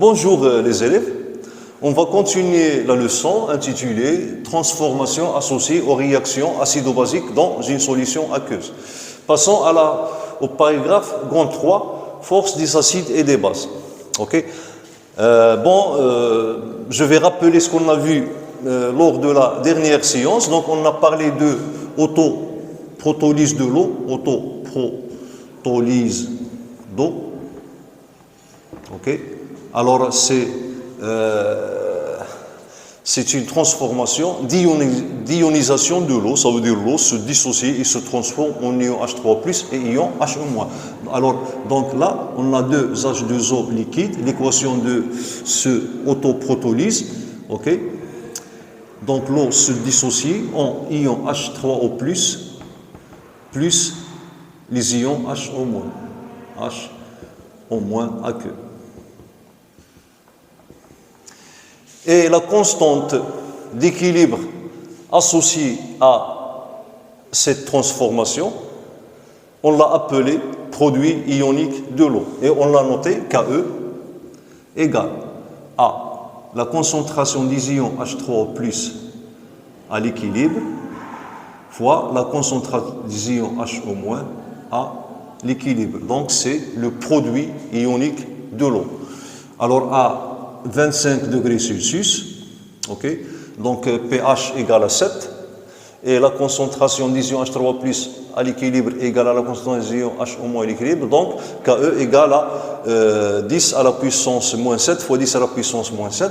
Bonjour les élèves, on va continuer la leçon intitulée Transformation associée aux réactions acido-basiques dans une solution aqueuse. Passons au paragraphe grand 3, force des acides et des bases. Okay. Je vais rappeler ce qu'on a vu lors de la dernière séance. Donc on a parlé de autoprotolyse de l'eau, autoprotolyse d'eau. Okay. Alors c'est une transformation d'ionisation de l'eau, ça veut dire l'eau se dissocie et se transforme en ion H3+ et ion H2-. Alors donc là, on a deux H2O liquides, l'équation de ce autoprotolyse, ok. Donc l'eau se dissocie en ion H3O+, plus les ions HO-, HO- Et la constante d'équilibre associée à cette transformation, on l'a appelée produit ionique de l'eau. Et on l'a noté KE égale à la concentration des ions H3O+ à l'équilibre fois la concentration des ions HO- à l'équilibre. Donc c'est le produit ionique de l'eau. Alors à 25 degrés Celsius, okay. Donc pH égale à 7, et la concentration des ions H3+ à l'équilibre égale à la concentration des ions HO- à l'équilibre, donc KE égale à 10 à la puissance moins 7 fois 10 à la puissance moins 7,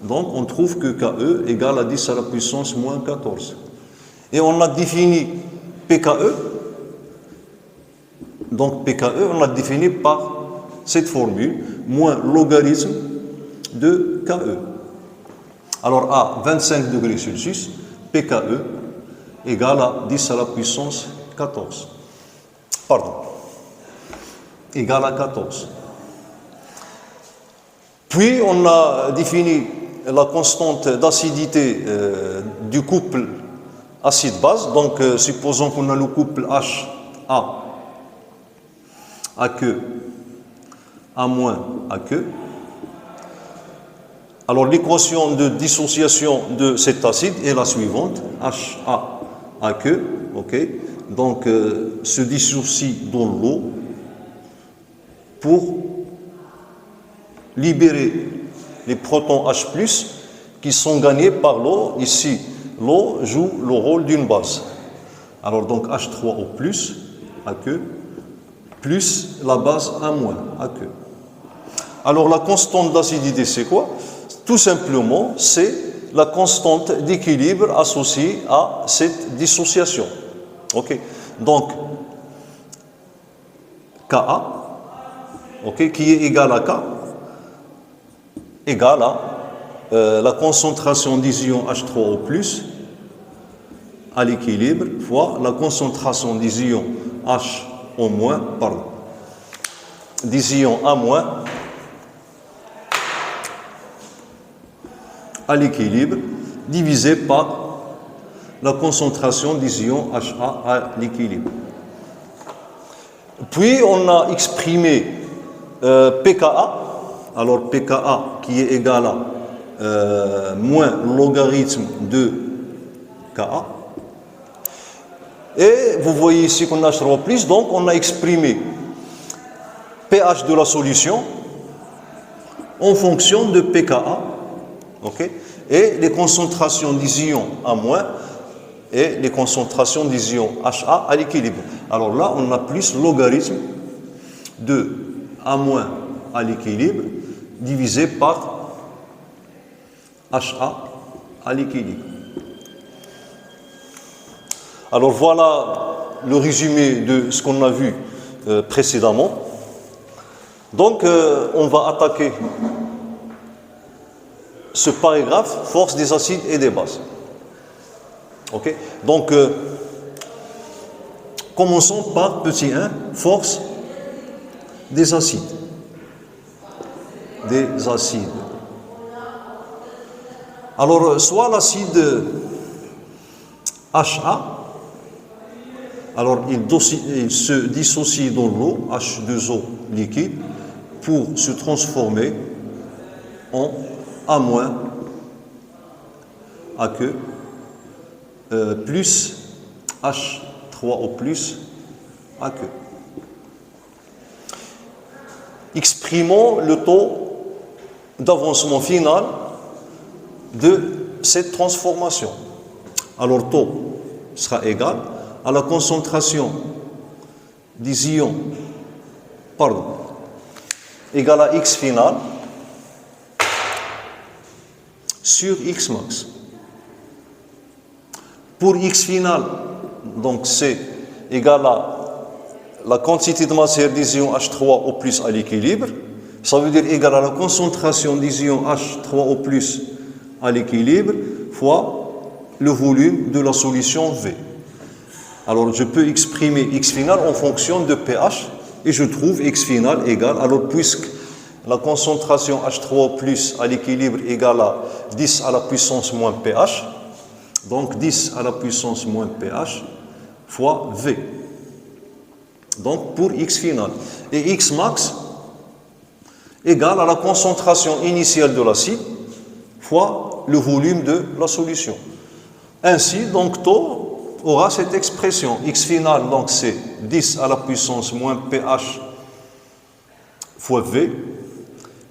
donc on trouve que KE égale à 10 à la puissance moins 14. Et on a défini PKE, donc PKE, on l'a défini par cette formule, moins logarithme de KE. Alors à 25 degrés Celsius, PKE égale à 10 à la puissance 14. Pardon. Égale à 14. Puis on a défini la constante d'acidité du couple acide-base. Donc supposons qu'on a le couple HA, AQ, A-, AQ. Alors l'équation de dissociation de cet acide est la suivante, HAAQ, ok, donc se dissocie dans l'eau pour libérer les protons H+, qui sont gagnés par l'eau. Ici, l'eau joue le rôle d'une base. Alors donc H3O+, AQ, plus la base A-, AQ. Alors la constante d'acidité, c'est quoi? Tout simplement, c'est la constante d'équilibre associée à cette dissociation. Ok. Donc, Ka, ok, qui est égal à K, égale à la concentration des ions H3O+ à l'équilibre fois la concentration des ions HO-, pardon, des ions A- à l'équilibre, divisé par la concentration des ions HA à l'équilibre. Puis on a exprimé pKa, alors pKa qui est égal à moins logarithme de Ka. Et vous voyez ici qu'on a H3+, donc on a exprimé pH de la solution en fonction de pKa. Okay. Et les concentrations des ions A- et les concentrations des ions HA à l'équilibre. Alors là, on a plus logarithme de A- à l'équilibre divisé par HA à l'équilibre. Alors voilà le résumé de ce qu'on a vu précédemment. Donc on va attaquer ce paragraphe, force des acides et des bases. Ok. Donc, commençons par petit 1, force des acides. Des acides. Alors, soit l'acide HA, alors il se dissocie dans l'eau, H2O liquide, pour se transformer en A- aqueux plus H3O plus aqueux. Exprimons le taux d'avancement final de cette transformation. Alors, taux sera égal à la concentration des ions, égale à X final sur X max. Pour X final, donc c'est égal à la quantité de matière des ions H3O plus à l'équilibre, ça veut dire égal à la concentration des ions H3O plus à l'équilibre fois le volume de la solution V. Alors je peux exprimer X final en fonction de pH et je trouve X final égal, alors puisque la concentration H3O plus à l'équilibre égale à 10 à la puissance moins pH, donc 10 à la puissance moins pH fois V. Donc pour X final. Et X max égale à la concentration initiale de l'acide fois le volume de la solution. Ainsi, donc, taux aura cette expression. X final, donc, c'est 10 à la puissance moins pH fois V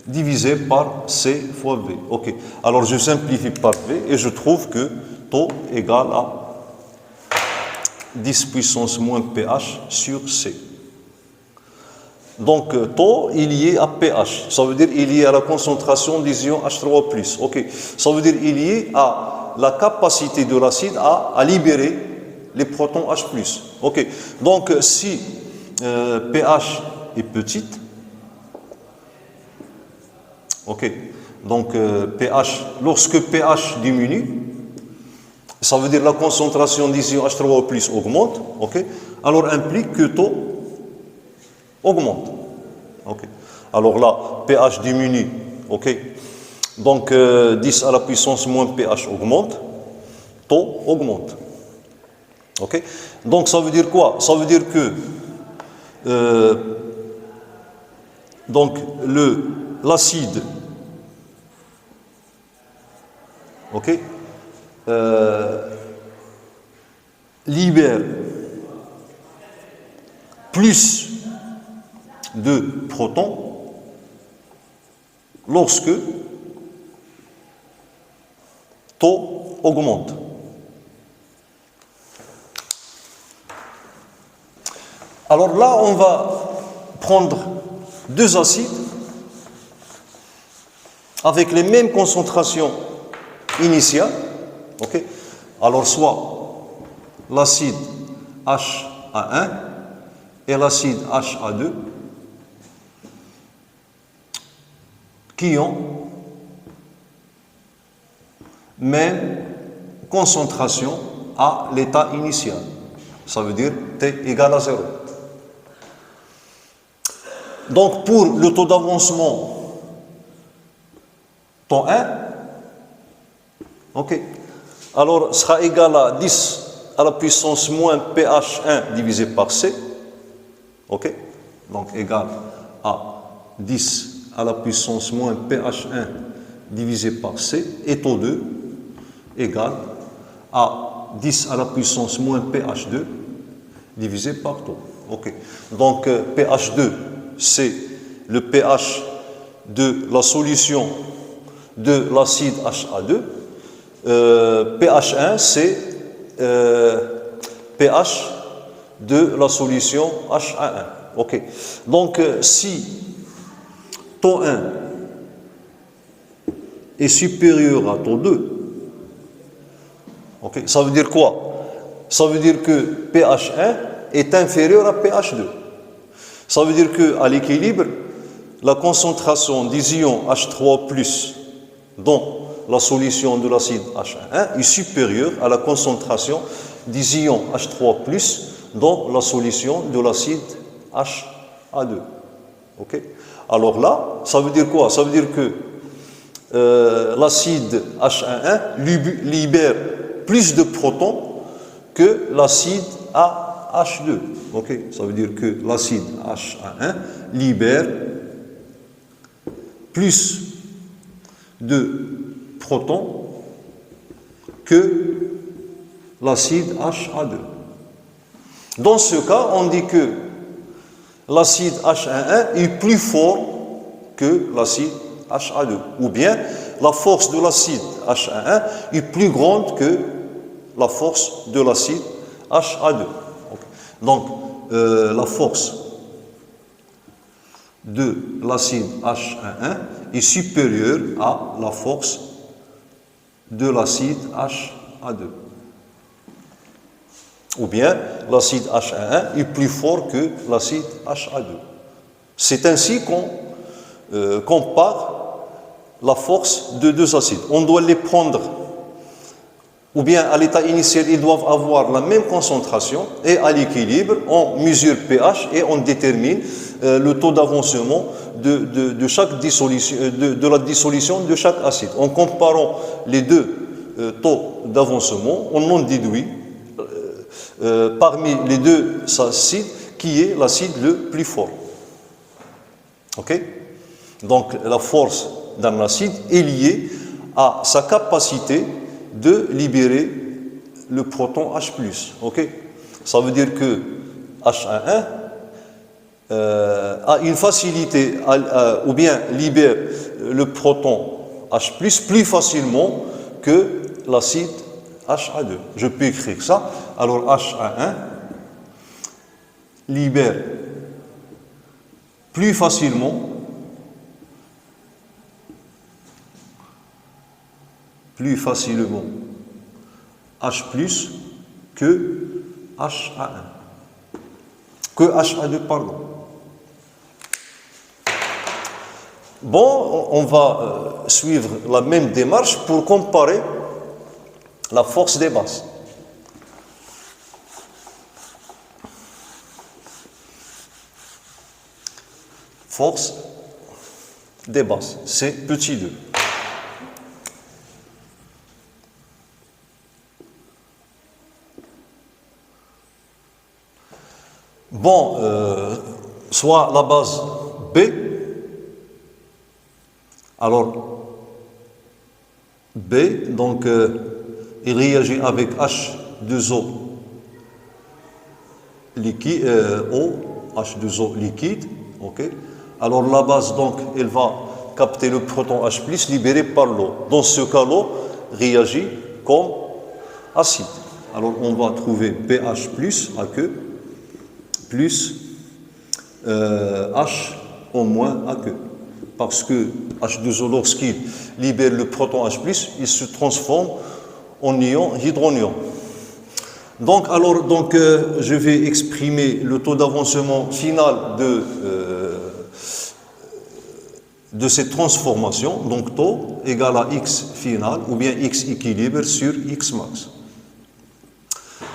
divisé par C fois V. Ok. Alors, je simplifie par V et je trouve que taux égale à 10 puissance moins pH sur C. Donc, taux est lié à pH. Ça veut dire il est lié à la concentration des ions H3O+. Ok. Ça veut dire il est lié à la capacité de l'acide à libérer les protons H+. Ok. Donc, si pH est petite, ok. Donc, pH, lorsque pH diminue, ça veut dire la concentration des ions H3O+ augmente, ok. Alors, implique que taux augmente. Okay. Alors là, pH diminue. Okay. Donc 10 à la puissance moins pH augmente, taux augmente. Okay. Donc ça veut dire quoi? Ça veut dire que donc l'acide, okay, libère plus de protons lorsque taux augmente. Alors là, on va prendre deux acides avec les mêmes concentrations initiales. Okay. Alors soit l'acide HA1 et l'acide HA2 qui ont même concentration à l'état initial. Ça veut dire T égale à 0. Donc pour le taux d'avancement taux 1, ok, alors sera égal à 10 à la puissance moins pH1 divisé par C, ok, donc égal à 10 à la puissance moins pH1 divisé par C, et taux 2 égal à 10 à la puissance moins pH2 divisé par taux. Ok. Donc pH2, c'est le pH de la solution de l'acide HA2. pH1, c'est pH de la solution HA1. Ok. Donc si taux 1 est supérieur à taux 2, okay, ça veut dire quoi? Ça veut dire que pH1 est inférieur à pH2. Ça veut dire qu'à l'équilibre, la concentration des ions H3+ dans la solution de l'acide H1 est supérieure à la concentration des ions H3+ dans la solution de l'acide HA2. Okay? Alors là, ça veut dire quoi? Ça veut dire que l'acide H1 libère plus de protons que l'acide AH2. Okay? Ça veut dire que l'acide H1 libère plus de protons que l'acide HA2. Dans ce cas, on dit que l'acide H1,1 est plus fort que l'acide HA2. Ou bien, la force de l'acide H1,1 est plus grande que la force de l'acide HA2. Donc, la force de l'acide H1,1 est supérieure à la force de l'acide HA2. Ou bien, l'acide H1,1 est plus fort que l'acide HA2. C'est ainsi qu'on compare la force de deux acides. On doit les prendre, ou bien à l'état initial, ils doivent avoir la même concentration, et à l'équilibre, on mesure pH et on détermine le taux d'avancement de chaque dissolution, de la dissolution de chaque acide. En comparant les deux taux d'avancement, on en déduit parmi les deux acides qui est l'acide le plus fort. Ok? Donc la force d'un acide est liée à sa capacité de libérer le proton H+. Ok? Ça veut dire que H1,1 a une facilité ou bien libère le proton H+, plus facilement que l'acide HA2. Je peux écrire ça. Alors H1,1 libère plus facilement H+, que HA1. Que HA2, pardon. Bon, on va suivre la même démarche pour comparer la force des bases. Force des bases, c'est petit 2. Bon, soit la base B, alors B, donc il réagit avec H2O liquide, H2O liquide, ok. Alors la base, donc, elle va capter le proton H+ libéré par l'eau. Dans ce cas, l'eau réagit comme acide. Alors on va trouver pH plus aqueux plus H au moins aqueux. Parce que H2O, lorsqu'il libère le proton H+, il se transforme en ion hydronium. Donc, je vais exprimer le taux d'avancement final de cette transformation. Donc, taux égale à X final, ou bien X équilibre sur X max.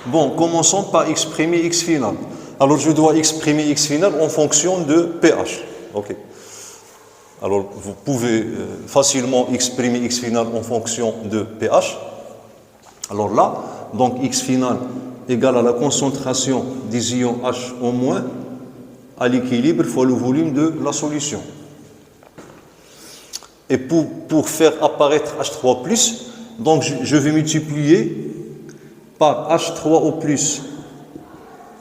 Bon, commençons par exprimer X final. Alors, je dois exprimer X final en fonction de pH. OK. Alors, vous pouvez facilement exprimer X final en fonction de pH. Alors là, donc X final égale à la concentration des ions H au moins à l'équilibre fois le volume de la solution. Et pour faire apparaître H3+, donc je vais multiplier par H3O+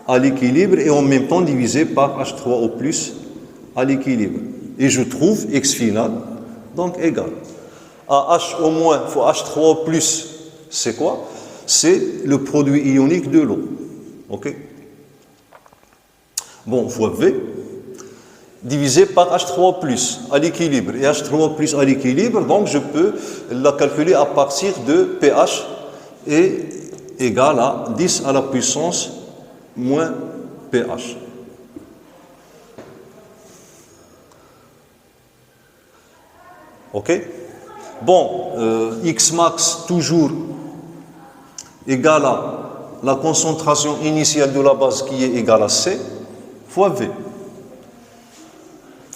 à l'équilibre et en même temps diviser par H3O+ à l'équilibre. Et je trouve X final, donc égal à H au moins fois H3O+, c'est quoi? C'est le produit ionique de l'eau. Ok? Bon, fois V, divisé par H3O+ à l'équilibre. Et H3O+ à l'équilibre, donc je peux la calculer à partir de pH est égal à 10 à la puissance moins pH. Ok? Bon, X max toujours égale à la concentration initiale de la base qui est égale à C fois V.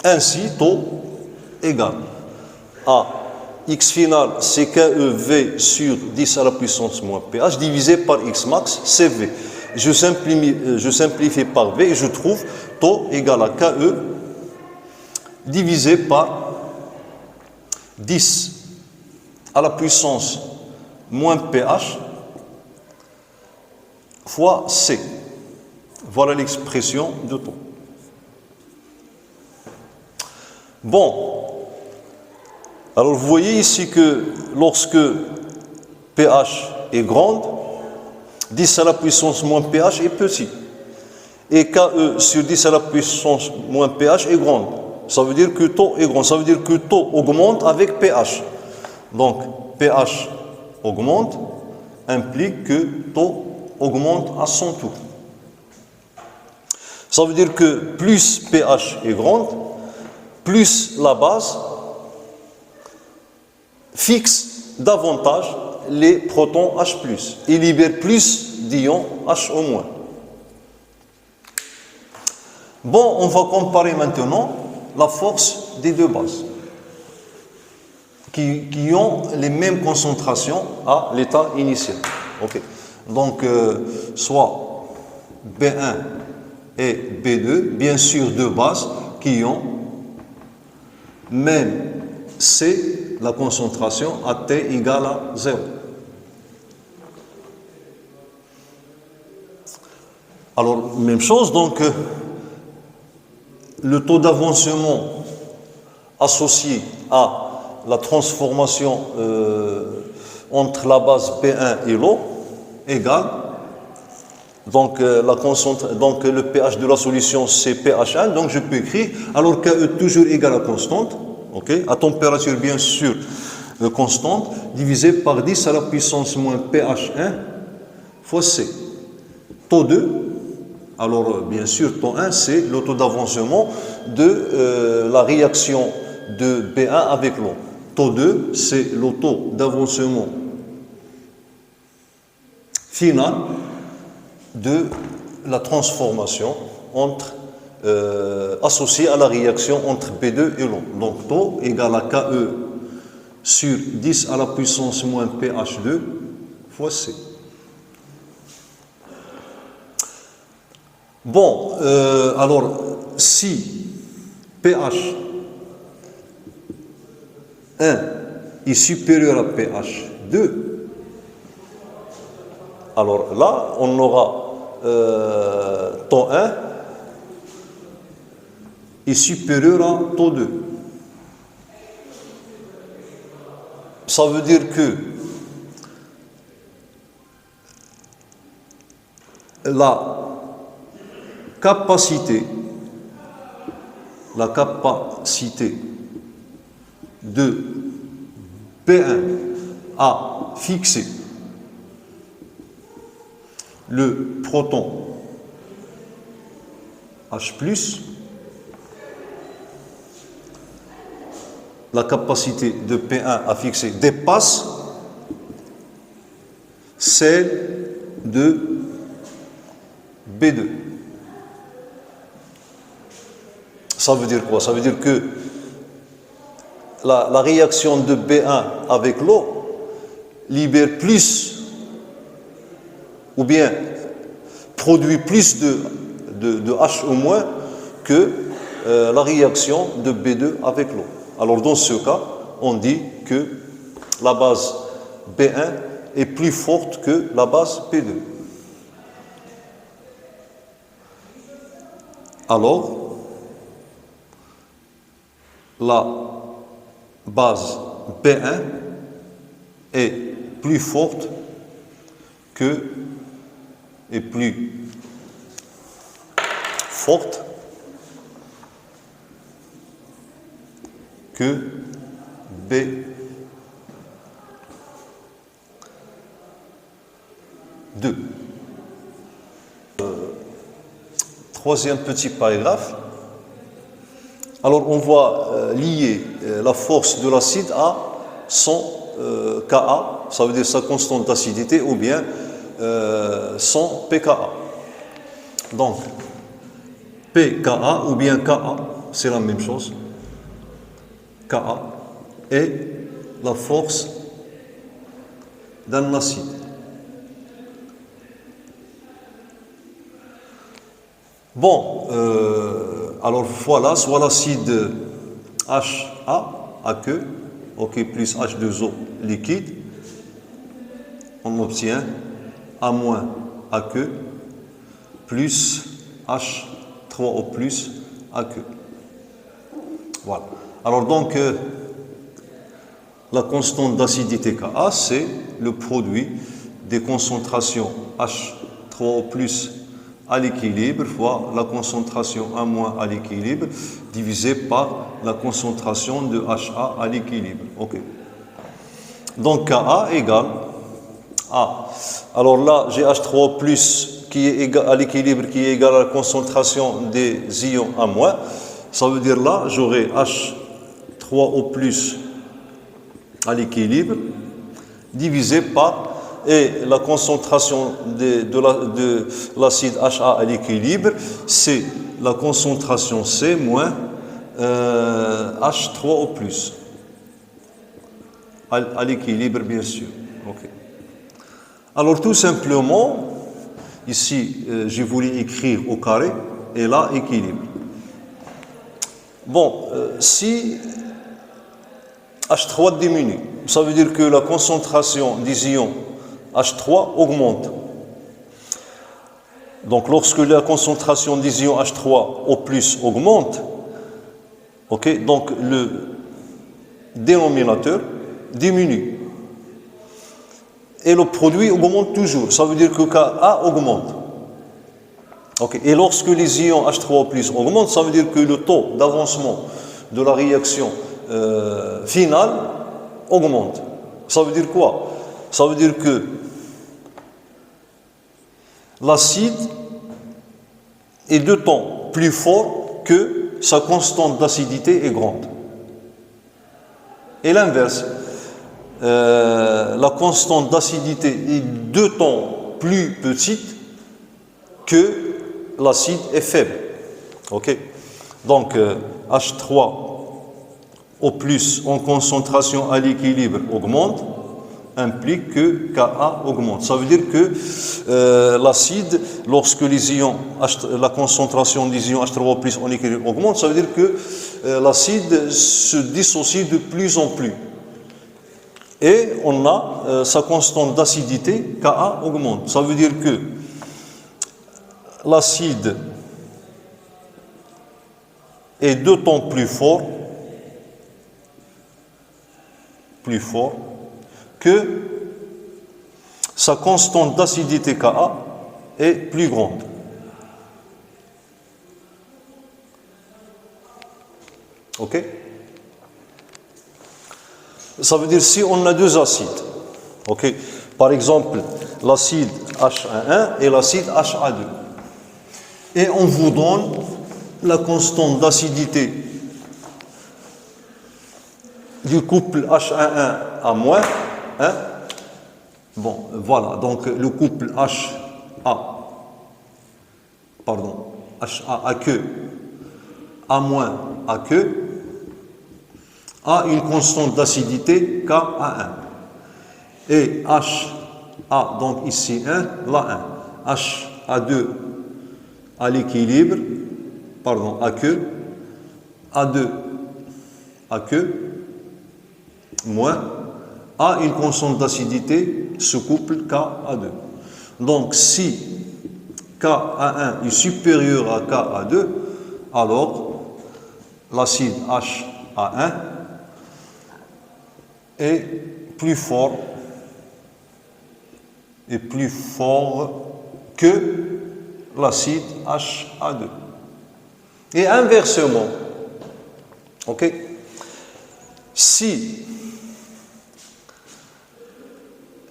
Ainsi, taux égale à X final, c'est KEV sur 10 à la puissance moins pH divisé par X max, c'est V. Je simplifie par V et je trouve taux égal à KE divisé par 10 à la puissance moins pH fois C. Voilà l'expression de taux. Bon, alors vous voyez ici que lorsque pH est grande, 10 à la puissance moins pH est petit. Et KE sur 10 à la puissance moins pH est grande. Ça veut dire que taux est grand. Ça veut dire que taux augmente avec pH. Donc, pH augmente implique que taux augmente à son tour. Ça veut dire que plus pH est grande, plus la base fixe davantage les protons H+, et libère plus d'ions HO-. Bon, on va comparer maintenant la force des deux bases qui ont les mêmes concentrations à l'état initial. Okay. Donc, soit B1 et B2, bien sûr deux bases qui ont même C, la concentration à T égale à 0. Alors, même chose, donc, le taux d'avancement associé à la transformation entre la base B1 et l'eau égale, donc, donc le pH de la solution c'est pH1, donc je peux écrire, alors KE toujours égal à constante, okay, à température bien sûr constante, divisé par 10 à la puissance moins pH1 fois C. Taux 2, alors bien sûr taux 1 c'est le taux d'avancement de la réaction de B1 avec l'eau. Taux 2 c'est le taux d'avancement final de la transformation entre, associée à la réaction entre B2 et l'eau. Donc taux égale à KE sur 10 à la puissance moins pH2 fois C. Bon, alors si pH 1 est supérieur à pH 2, alors là, on aura taux 1 est supérieur à taux 2. Ça veut dire que la capacité de B1 à fixer le proton H+, la capacité de P1 à fixer dépasse celle de B2. Ça veut dire quoi? Ça veut dire que la réaction de B1 avec l'eau libère plus ou bien produit plus de H au moins que la réaction de B2 avec l'eau. Alors dans ce cas, on dit que la base B1 est plus forte que la base B2. Alors, la base B1 est plus forte que B2. Troisième petit paragraphe. Alors on va lier la force de l'acide à son Ka, ça veut dire sa constante d'acidité, ou bien son pKa. Donc pKa ou bien Ka, c'est la même chose. Ka est la force d'un acide. Bon, alors voilà, soit l'acide HA, aqueux, ok, plus H2O liquide, on obtient A moins AQ plus H3O plus AQ. Voilà. Alors donc, la constante d'acidité Ka, c'est le produit des concentrations H3O plus à l'équilibre fois la concentration A- à l'équilibre divisé par la concentration de HA à l'équilibre. Ok. Donc Ka égale A. Alors là, j'ai H3O plus qui est égal à l'équilibre qui est égal à la concentration des ions A-. Ça veut dire là, j'aurai H3O plus à l'équilibre divisé par et la concentration de l'acide HA à l'équilibre, c'est la concentration C moins H3O plus à l'équilibre, bien sûr. Okay. Alors tout simplement, ici j'ai voulu écrire au carré et là équilibre. Bon, si H3 diminue, ça veut dire que la concentration des ions H3 augmente. Donc lorsque la concentration des ions H3O plus augmente, okay, donc le dénominateur diminue. Et le produit augmente toujours. Ça veut dire que Ka augmente. Okay. Et lorsque les ions H3O plus augmentent, ça veut dire que le taux d'avancement de la réaction finale augmente. Ça veut dire quoi? Ça veut dire que l'acide est d'autant plus fort que sa constante d'acidité est grande. Et l'inverse, la constante d'acidité est d'autant plus petite que l'acide est faible. Okay. Donc H3O plus en concentration à l'équilibre augmente, implique que Ka augmente. Ça veut dire que l'acide, lorsque les ions, la concentration des ions H3O plus en équilibre augmente, ça veut dire que l'acide se dissocie de plus en plus. Et on a sa constante d'acidité, Ka augmente. Ça veut dire que l'acide est d'autant plus fort que sa constante d'acidité Ka est plus grande. Ok? Ça veut dire si on a deux acides, ok? Par exemple, l'acide H1 et l'acide HA2. Et on vous donne la constante d'acidité du couple H1 à moins, hein? Bon, voilà, donc le couple HAAQ, A moins AQ, a une constante d'acidité Ka1. Et HA, donc ici 1, là 1. HA2 à l'équilibre, AQ, A2 AQ, moins, a une constante d'acidité, ce couple Ka2. Donc si Ka1 est supérieur à Ka2, alors l'acide HA1 est plus fort que l'acide HA2. Et inversement, ok? Si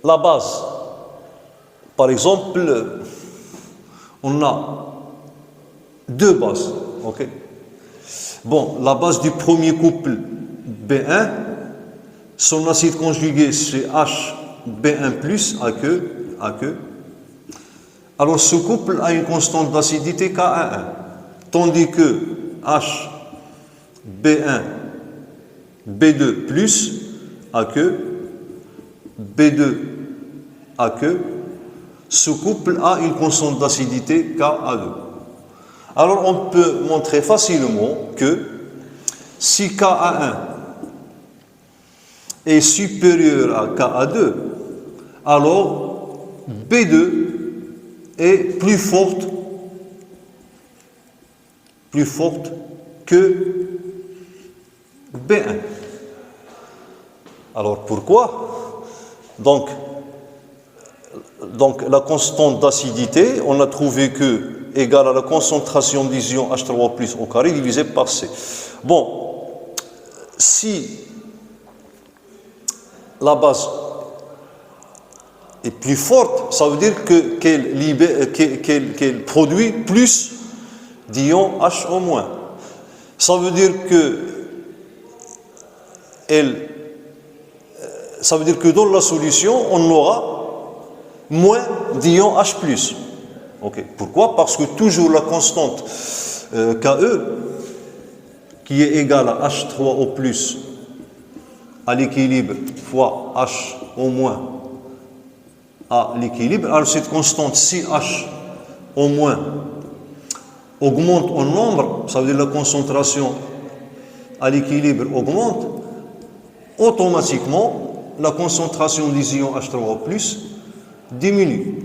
la base, par exemple, on a deux bases, ok? Bon, la base du premier couple B1, son acide conjugué c'est HB1+, AQ. Alors ce couple a une constante d'acidité Ka1, tandis que HB1, B2+, AQ, B2, AQ, ce couple a une constante d'acidité Ka2. Alors on peut montrer facilement que si Ka1 est supérieur à Ka2, alors B2 est plus forte que B1. Alors pourquoi? Donc la constante d'acidité, on a trouvé que égale à la concentration d'ion H3 plus au carré divisé par C. Bon, si la base est plus forte, ça veut dire qu'elle produit plus d'ions H au moins. Ça veut dire que dans la solution, on aura moins d'ions H+. Okay. Pourquoi? Parce que toujours la constante Ke, qui est égale à H3 au plus à l'équilibre fois H au moins à l'équilibre. Alors cette constante, si H au moins augmente en nombre, ça veut dire la concentration à l'équilibre augmente, automatiquement la concentration des ions H3 au plus diminue.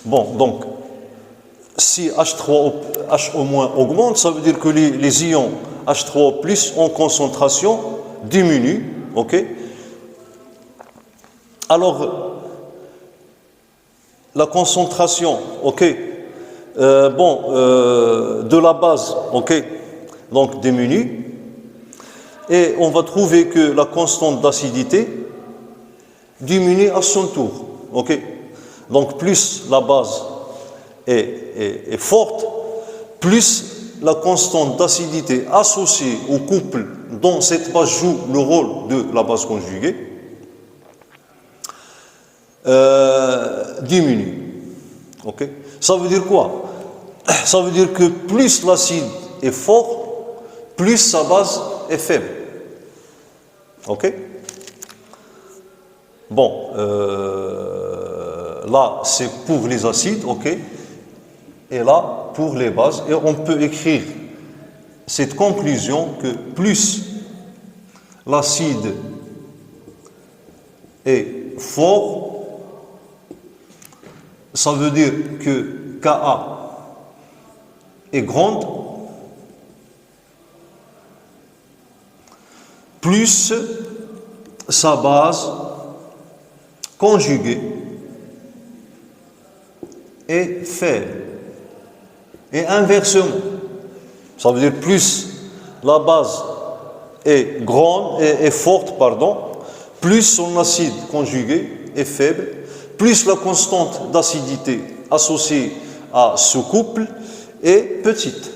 Bon, donc, si H au moins augmente, ça veut dire que les ions H3 plus en concentration diminuent, ok? Alors, la concentration, ok, de la base, ok, donc diminue, et on va trouver que la constante d'acidité diminue à son tour, ok? Donc plus la base est forte, plus la constante d'acidité associée au couple dont cette base joue le rôle de la base conjuguée diminue. Okay? Ça veut dire quoi? Ça veut dire que plus l'acide est fort, plus sa base est faible. Ok? Bon, là c'est pour les acides, ok? Et là pour les bases. Et on peut écrire cette conclusion que plus l'acide est fort, ça veut dire que Ka est grande, plus sa base conjuguée est faible. Et inversement, ça veut dire plus la base est grande et forte, plus son acide conjugué est faible, plus la constante d'acidité associée à ce couple est petite.